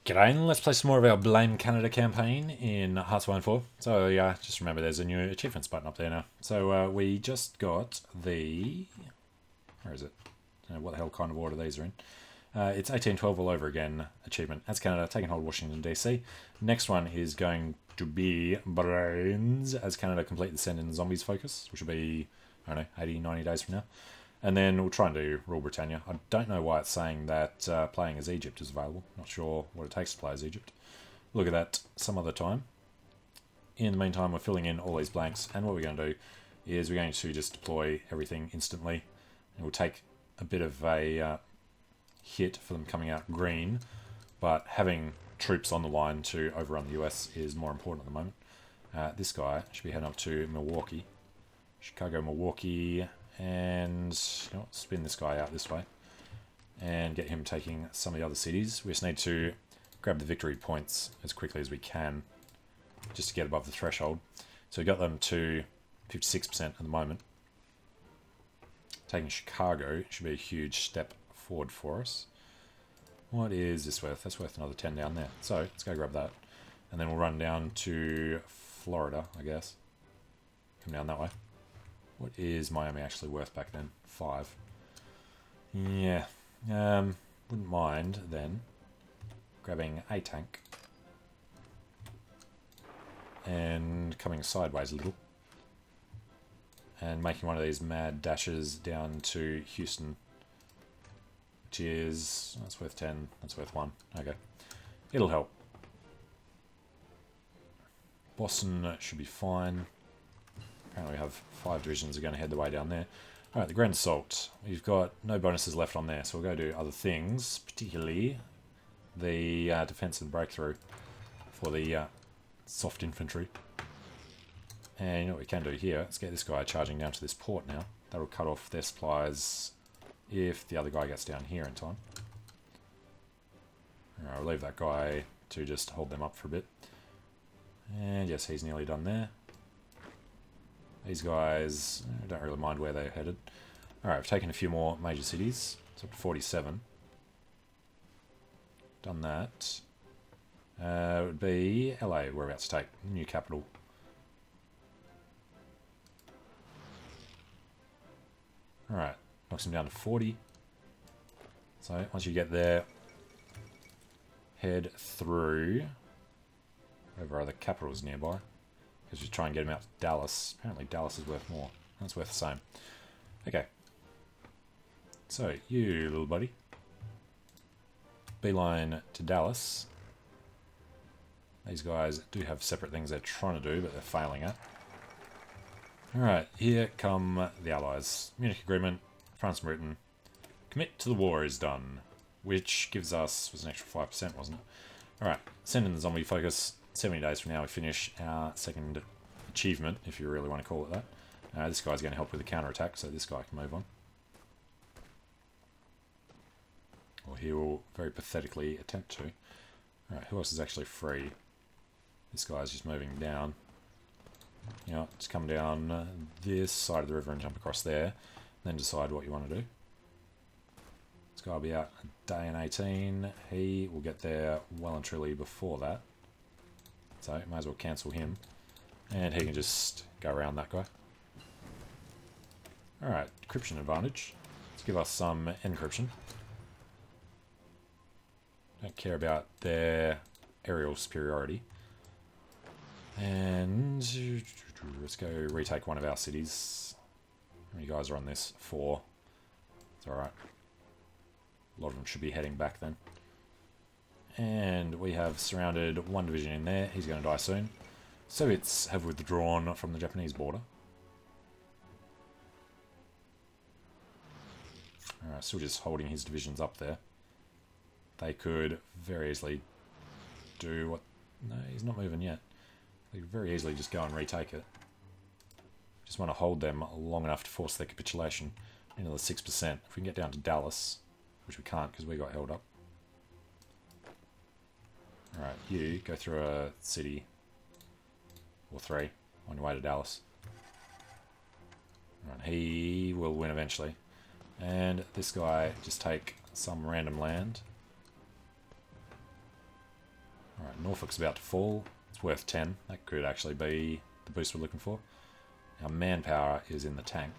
G'day, and let's play some more of our Blame Canada campaign in Hearthstone 4. So yeah, just remember there's a new achievements button up there now. So we just got the... Where is it? I don't know what the hell kind of order these are in. It's 1812 all over again achievement. As Canada, taking hold of Washington D.C. Next one is going to be Braaaaains as Canada complete the send in the zombies focus, which will be, I don't know, 80, 90 days from now. And then we'll try and do rule Britannia. I don't know why it's saying that playing as Egypt is available. Not sure what it takes to play as Egypt. Look at that some other time. In the meantime, we're filling in all these blanks. And what we're going to do is we're going to just deploy everything instantly. And we'll take a bit of a hit for them coming out green. But having troops on the line to overrun the US is more important at the moment. This guy should be heading up to Milwaukee. Chicago, Milwaukee... And you know, spin this guy out this way and get him taking some of the other cities. We just need to grab the victory points as quickly as we can just to get above the threshold. So we got them to 56% at the moment. Taking Chicago should be a huge step forward for us. What is this worth? That's worth another 10 down there. So let's go grab that. And then we'll run down to Florida, I guess. Come down that way. What is Miami actually worth back then? 5. Yeah. Wouldn't mind then grabbing a tank and coming sideways a little and making one of these mad dashes down to Houston, which is, that's worth 10, that's worth 1. Okay. It'll help. Boston should be fine. Apparently we have 5 divisions are going to head the way down there. Alright, the Grand Assault. We've got no bonuses left on there, so we'll go do other things, particularly the defensive breakthrough for the soft infantry. And you know what we can do here? Let's get this guy charging down to this port now. That'll cut off their supplies if the other guy gets down here in time. Alright, I'll leave that guy to just hold them up for a bit. And yes, he's nearly done there. These guys don't really mind where they're headed. Alright, I've taken a few more major cities. It's up to 47. Done that. It would be LA we're about to take. New capital. Alright, knocks him down to 40. So once you get there, head through wherever other capitals nearby. Because we try and get him out to Dallas. Apparently Dallas is worth more. That's worth the same. Okay. So, you little buddy. Beeline to Dallas. These guys do have separate things they're trying to do, but they're failing at. Alright, here come the Allies. Munich Agreement, France and Britain. Commit to the war is done. Which gives us, was an extra 5%, wasn't it? Alright, send in the zombie focus. 70 days from now we finish our second achievement, if you really want to call it that. This guy's going to help with the counter-attack, so this guy can move on. Or he will very pathetically attempt to. Alright, who else is actually free? This guy's just moving down. You know, just come down this side of the river and jump across there. Then decide what you want to do. This guy will be out a day and 18. He will get there well and truly before that. So, might as well cancel him. And he can just go around that guy. Alright, decryption advantage. Let's give us some encryption. Don't care about their aerial superiority. And let's go retake one of our cities. How many guys are on this? 4. It's alright. A lot of them should be heading back then. And we have surrounded one division in there. He's going to die soon. Soviets have withdrawn from the Japanese border. Alright, still just holding his divisions up there. They could very easily do what... No, he's not moving yet. They could very easily just go and retake it. Just want to hold them long enough to force their capitulation. Another 6%. If we can get down to Dallas, which we can't because we got held up. Alright, you go through a city, or 3, on your way to Dallas. Alright, he will win eventually. And this guy, just take some random land. Norfolk's about to fall. It's worth 10. That could actually be the boost we're looking for. Our manpower is in the tank.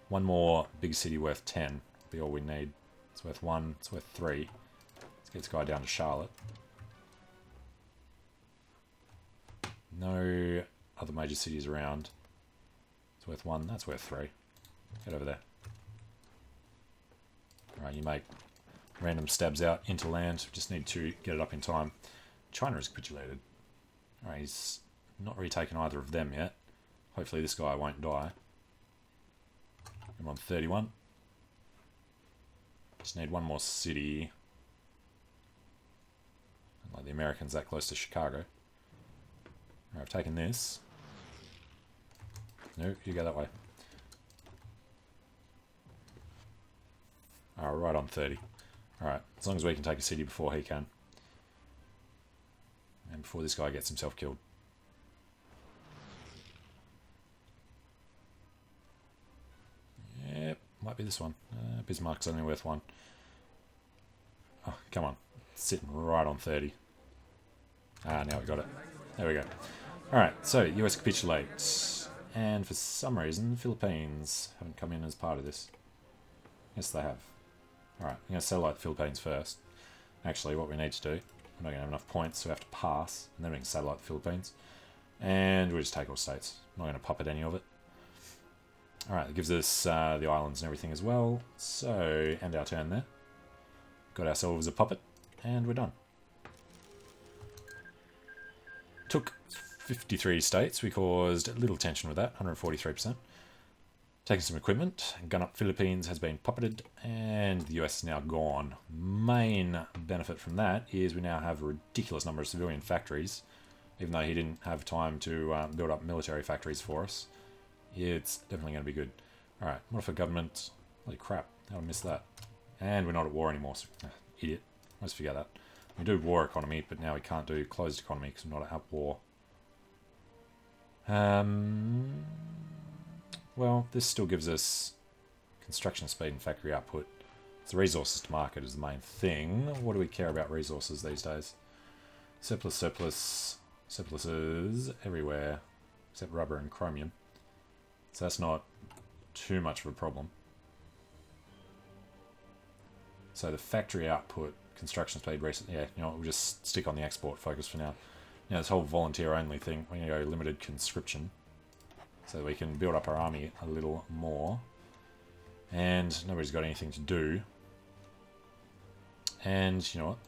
One more big city worth 10 will be all we need. It's worth 1. It's worth 3. Let's get this guy down to Charlotte. No other major cities around. It's worth 1. That's worth 3. Get over there. Alright, you make random stabs out into land. Just need to get it up in time. China has capitulated. Alright, he's not retaken either of them yet. Hopefully this guy won't die. I'm on 31. Just need one more city. Like the Americans that close to Chicago. Alright, I've taken this. No, you go that way. Alright, right on 30. Alright, as long as we can take a city before he can. And before this guy gets himself killed. Yep, might be this one. Bismarck's only worth 1. Oh, come on. It's sitting right on 30. Ah, now we got it. There we go. Alright, so US capitulates. And for some reason, the Philippines haven't come in as part of this. Yes, they have. Alright, I'm going to satellite the Philippines first. Actually, what we need to do, we're not going to have enough points, so we have to pass, and then we can satellite the Philippines. And we'll just take all states. I'm not going to puppet any of it. Alright, it gives us the islands and everything as well. So, end our turn there. Got ourselves a puppet, and we're done. Took 53 states. We caused a little tension with that, 143%. Taking some equipment. Gun Up Philippines has been puppeted, and the US is now gone. Main benefit from that is we now have a ridiculous number of civilian factories, even though he didn't have time to build up military factories for us. It's definitely going to be good. Alright, modify government. Holy crap, how did I miss that? And we're not at war anymore, so, idiot. Let's forget that. We do war economy, but now we can't do closed economy because we're not at war. Well, this still gives us construction speed and factory output. So resources to market is the main thing. What do we care about resources these days? Surpluses everywhere, except rubber and chromium. So that's not too much of a problem. So the factory output, construction speed, yeah, you know what, we'll just stick on the export focus for now. Now this whole volunteer only thing, we're going to go limited conscription. So that we can build up our army a little more. And nobody's got anything to do. And you know what?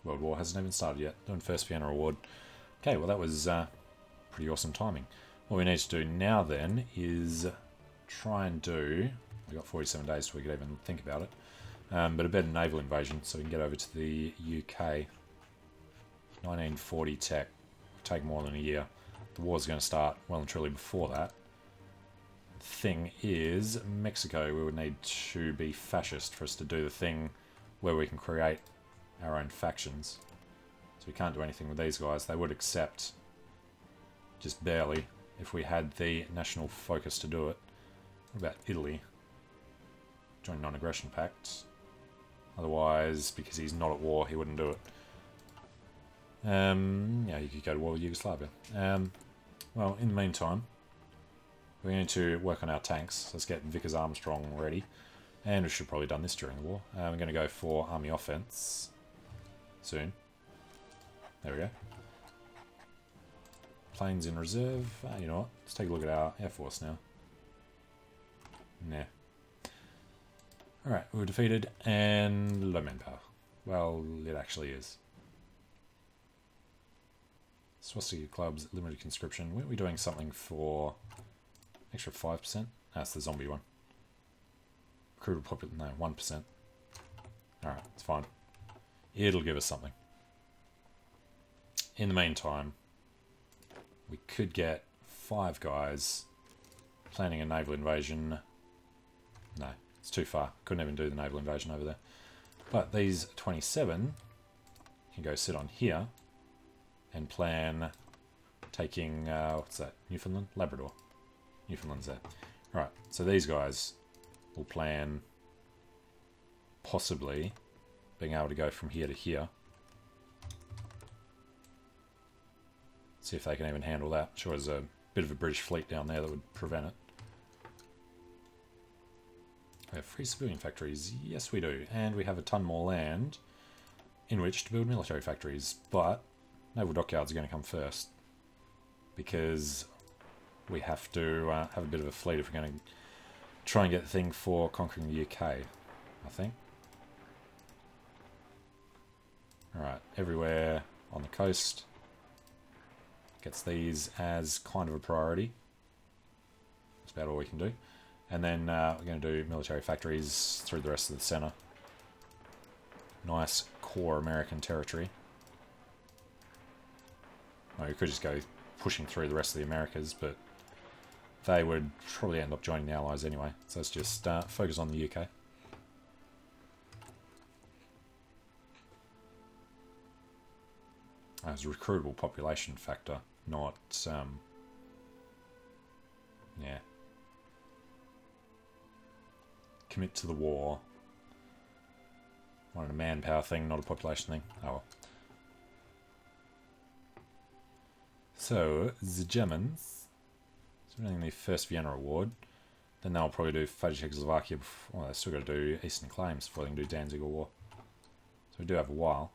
World War hasn't even started yet. Doing first Vienna Award. Okay, well that was pretty awesome timing. What we need to do now then is try and do... We've got 47 days till we could even think about it. But a better naval invasion so we can get over to the UK. 1940 tech. It'll take more than a year. The war's going to start well and truly before that. The thing is, Mexico, we would need to be fascist for us to do the thing where we can create our own factions. So we can't do anything with these guys. They would accept, just barely, if we had the national focus to do it. What about Italy? Join non-aggression pact. Otherwise, because he's not at war, he wouldn't do it. Yeah, you could go to war with Yugoslavia. Well, in the meantime, we're going to work on our tanks. So let's get Vickers Armstrong ready. And we should have probably done this during the war. We're going to go for army offense soon. There we go. Planes in reserve. You know what? Let's take a look at our air force now. Nah. Alright, we were defeated and low manpower. Well, it actually is. Swastika clubs, limited conscription. Weren't we doing something for extra 5%? That's the zombie one. Recruited population, no, 1%. Alright, it's fine. It'll give us something. In the meantime, we could get 5 guys planning a naval invasion. No, it's too far. Couldn't even do the naval invasion over there. But these 27 can go sit on here and plan taking, what's that, Newfoundland? Labrador. Newfoundland's there. Right, so these guys will plan possibly being able to go from here to here. See if they can even handle that. Sure, there's a bit of a British fleet down there that would prevent it. We have free civilian factories. Yes, we do. And we have a ton more land in which to build military factories. But naval dockyards are going to come first. Because we have to have a bit of a fleet if we're going to try and get the thing for conquering the UK, I think. Alright, everywhere on the coast gets these as kind of a priority. That's about all we can do. And then we're going to do military factories through the rest of the centre. Nice core American territory. Well, we could just go pushing through the rest of the Americas, but they would probably end up joining the Allies anyway. So let's just focus on the UK. As a recruitable population factor, not yeah. Commit to the war. Wanted a manpower thing, not a population thing. Oh well. So, the Germans, so winning the first Vienna Award, then they'll probably do fight Czechoslovakia before, well, they've still got to do Eastern Claims before they can do Danzig War. So we do have a while.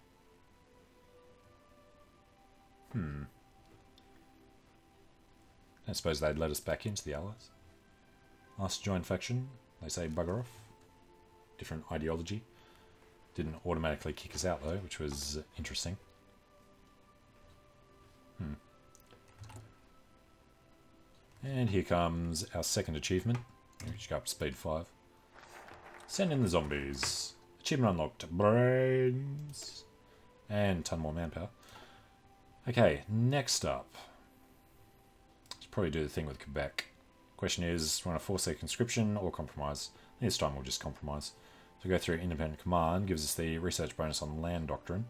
I suppose they'd let us back into the Allies. Last joined faction, they say bugger off. Different ideology. Didn't automatically kick us out though, which was interesting. And here comes our second achievement. We should go up to speed 5. Send in the zombies. Achievement unlocked. Brains. And a ton more manpower. Okay, next up. Let's probably do the thing with Quebec. Question is, do we want to force their conscription or compromise? This time we'll just compromise. So we go through independent command, gives us the research bonus on land doctrine.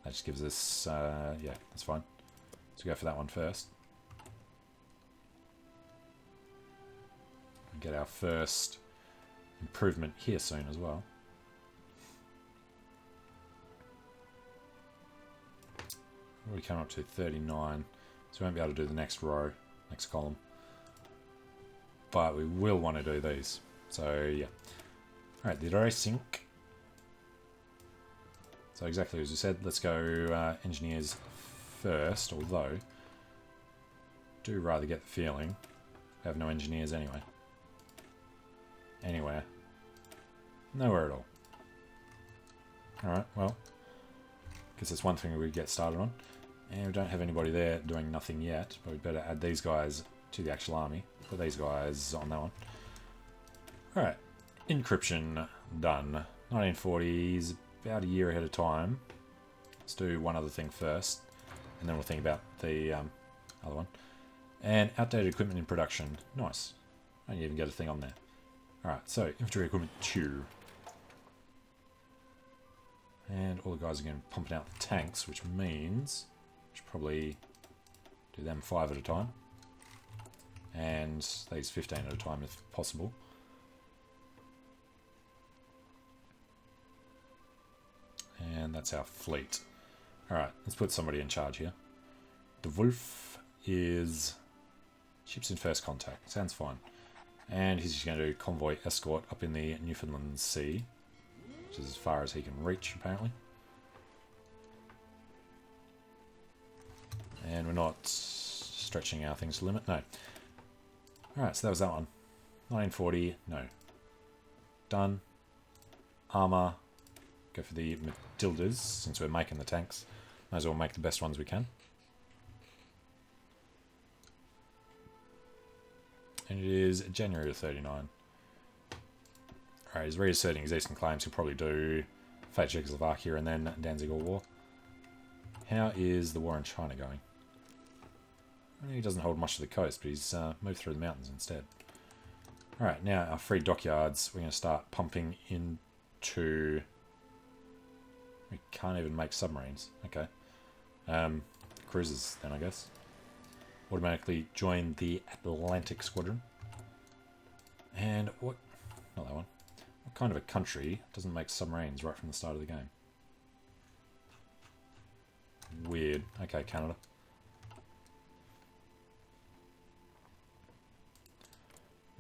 That just gives us, yeah, that's fine. So go for that one first. Get our first improvement here soon as well. We come up to 39, so we won't be able to do the next row, next column. But we will want to do these. So yeah. Alright, the racing. So exactly as you said, let's go engineers first, although I do rather get the feeling we have no engineers anyway. Anywhere. Nowhere at all. Alright, well, guess that's one thing we get started on. And we don't have anybody there doing nothing yet, but we better add these guys to the actual army. Put these guys on that one. Alright, encryption done. 1940s, about a year ahead of time. Let's do one other thing first, and then we'll think about the other one. And outdated equipment in production. Nice. I didn't even get a thing on there. Alright, so infantry equipment 2. And all the guys are going to be pumping out the tanks, which means we should probably do them 5 at a time. And these 15 at a time if possible. And that's our fleet. Alright, let's put somebody in charge here. The Wolf is ships in first contact. Sounds fine. And he's just going to do convoy escort up in the Newfoundland Sea, which is as far as he can reach, apparently. And we're not stretching our things to limit. No. Alright, so that was that one. 1940, no. Done. Armour. Go for the Matildas, since we're making the tanks. Might as well make the best ones we can. And it is January of 39. Alright, he's reasserting his eastern claims. He'll probably do Fate Czechoslovakia and then Danzig War. How is the war in China going? Well, he doesn't hold much of the coast, but he's moved through the mountains instead. Alright, now our free dockyards, we're going to start pumping into... We can't even make submarines. Okay. Cruisers then, I guess. Automatically join the Atlantic Squadron. And what... Not that one. What kind of a country doesn't make submarines right from the start of the game? Weird. Okay, Canada.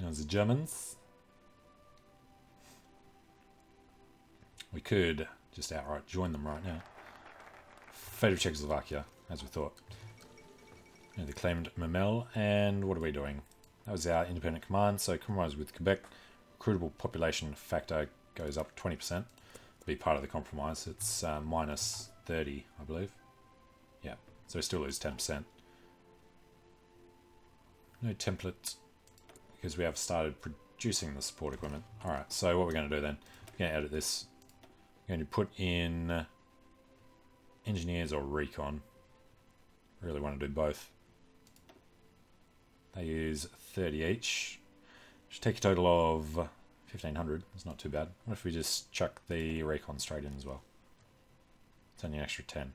There's the Germans. We could just outright join them right now. Fate of Czechoslovakia, as we thought. They claimed Memel, and what are we doing? That was our independent command, so compromise with Quebec. Recruitable population factor goes up 20%. Be part of the compromise. It's minus 30, I believe. Yeah, so we still lose 10%. No template, because we have started producing the support equipment. Alright, so what we're going to do then, we're going to edit this. We're going to put in engineers or recon. Really want to do both. They use 30 each. Should take a total of 1,500. It's not too bad. What if we just chuck the recon straight in as well? It's only an extra 10.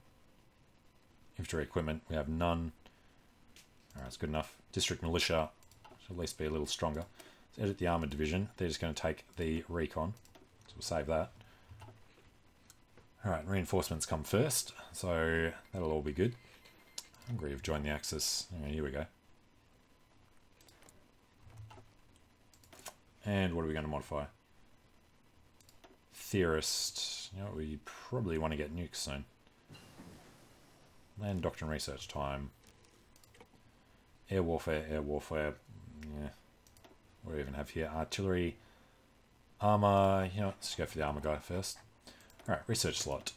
Infantry equipment, we have none. Alright, that's good enough. District militia should at least be a little stronger. Let's edit the armoured division. They're just going to take the recon. So we'll save that. Alright, reinforcements come first. So that'll all be good. Hungary have joined the Axis. Anyway, here we go. And what are we going to modify? Theorist. You know, we probably want to get nukes soon. Land doctrine research time. Air warfare, air warfare. Yeah. What do we even have here? Artillery. Armour. You know what? Let's go for the armour guy first. Alright, research slot.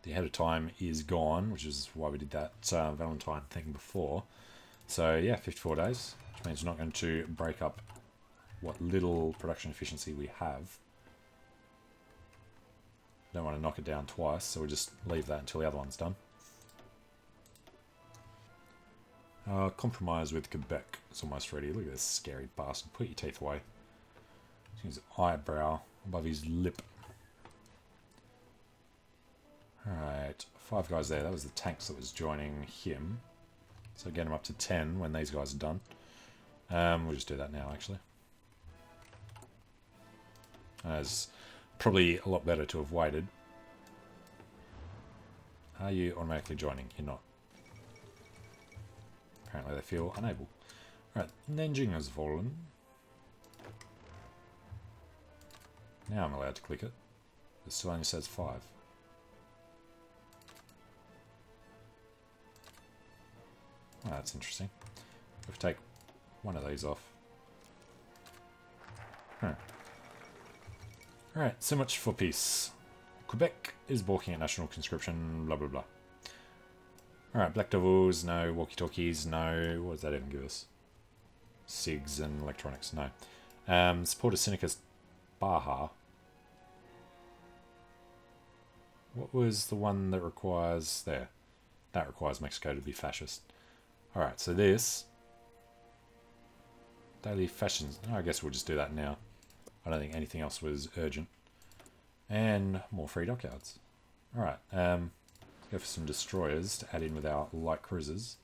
The ahead of time is gone, which is why we did that Valentine thing before. So yeah, 54 days. Which means we're not going to break up what little production efficiency we have. Don't want to knock it down twice, so we'll just leave that until the other one's done. Compromise with Quebec. It's almost ready. Look at this scary bastard. Put your teeth away. His eyebrow above his lip. Alright, 5 guys there. That was the tanks that was joining him. So get him up to 10 when these guys are done. We'll just do that now, actually. It's probably a lot better to have waited. Are you automatically joining? You're not. Apparently they feel unable. Alright, Nanjing has fallen. Now I'm allowed to click it. It still only says 5. Oh, that's interesting. If we take one of these off. Huh. Alright, so much for peace. Quebec is balking at national conscription, blah blah blah. Alright, Black Devils, no. Walkie-talkies, no. What does that even give us? SIGs and electronics, no. Support of Sinicus Baja. What was the one that requires... There. That requires Mexico to be fascist. Alright, so this... Daily fashions... I guess we'll just do that now. I don't think anything else was urgent. And more free dockyards. Alright, let's go for some destroyers to add in with our light cruisers.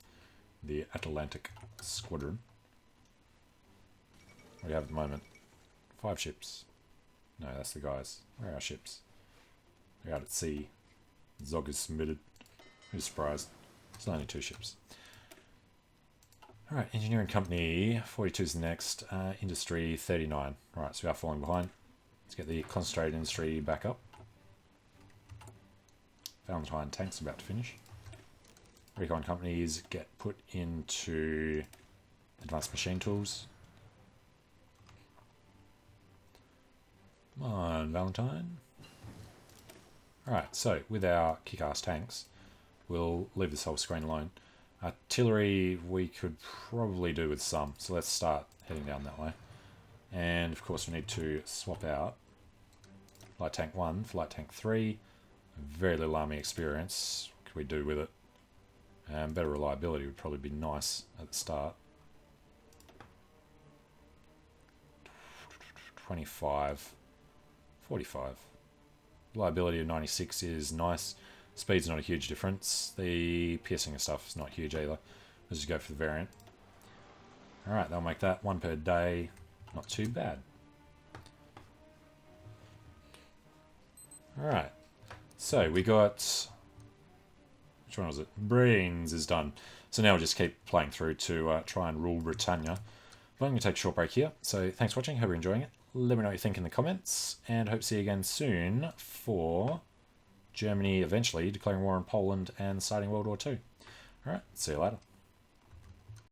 The Atlantic Squadron. What do you have at the moment? 5 ships. No, that's the guys. Where are our ships? They're out at sea. Zog is submitted. Who's surprised? It's only 2 ships. Alright, engineering company, 42 is the next. Industry, 39. Alright, so we are falling behind. Let's get the concentrated industry back up. Valentine tanks about to finish. Recon companies get put into advanced machine tools. Come on, Valentine. Alright, so with our kick-ass tanks, we'll leave this whole screen alone. Artillery we could probably do with some, so let's start heading down that way. And of course we need to swap out Light Tank 1 for Light Tank 3. Very little army experience. What can we do with it? Better reliability would probably be nice at the start. 25. 45. Reliability of 96 is nice. Speed's not a huge difference. The piercing and stuff is not huge either. Let's just go for the variant. Alright, they'll make that 1 per day. Not too bad. Alright. So we got... Which one was it? Braaaaains is done. So now we'll just keep playing through to try and rule Britannia. But I'm going to take a short break here. So thanks for watching. Hope you're enjoying it. Let me know what you think in the comments, and hope to see you again soon for Germany eventually declaring war on Poland and starting World War II. Alright, see you later.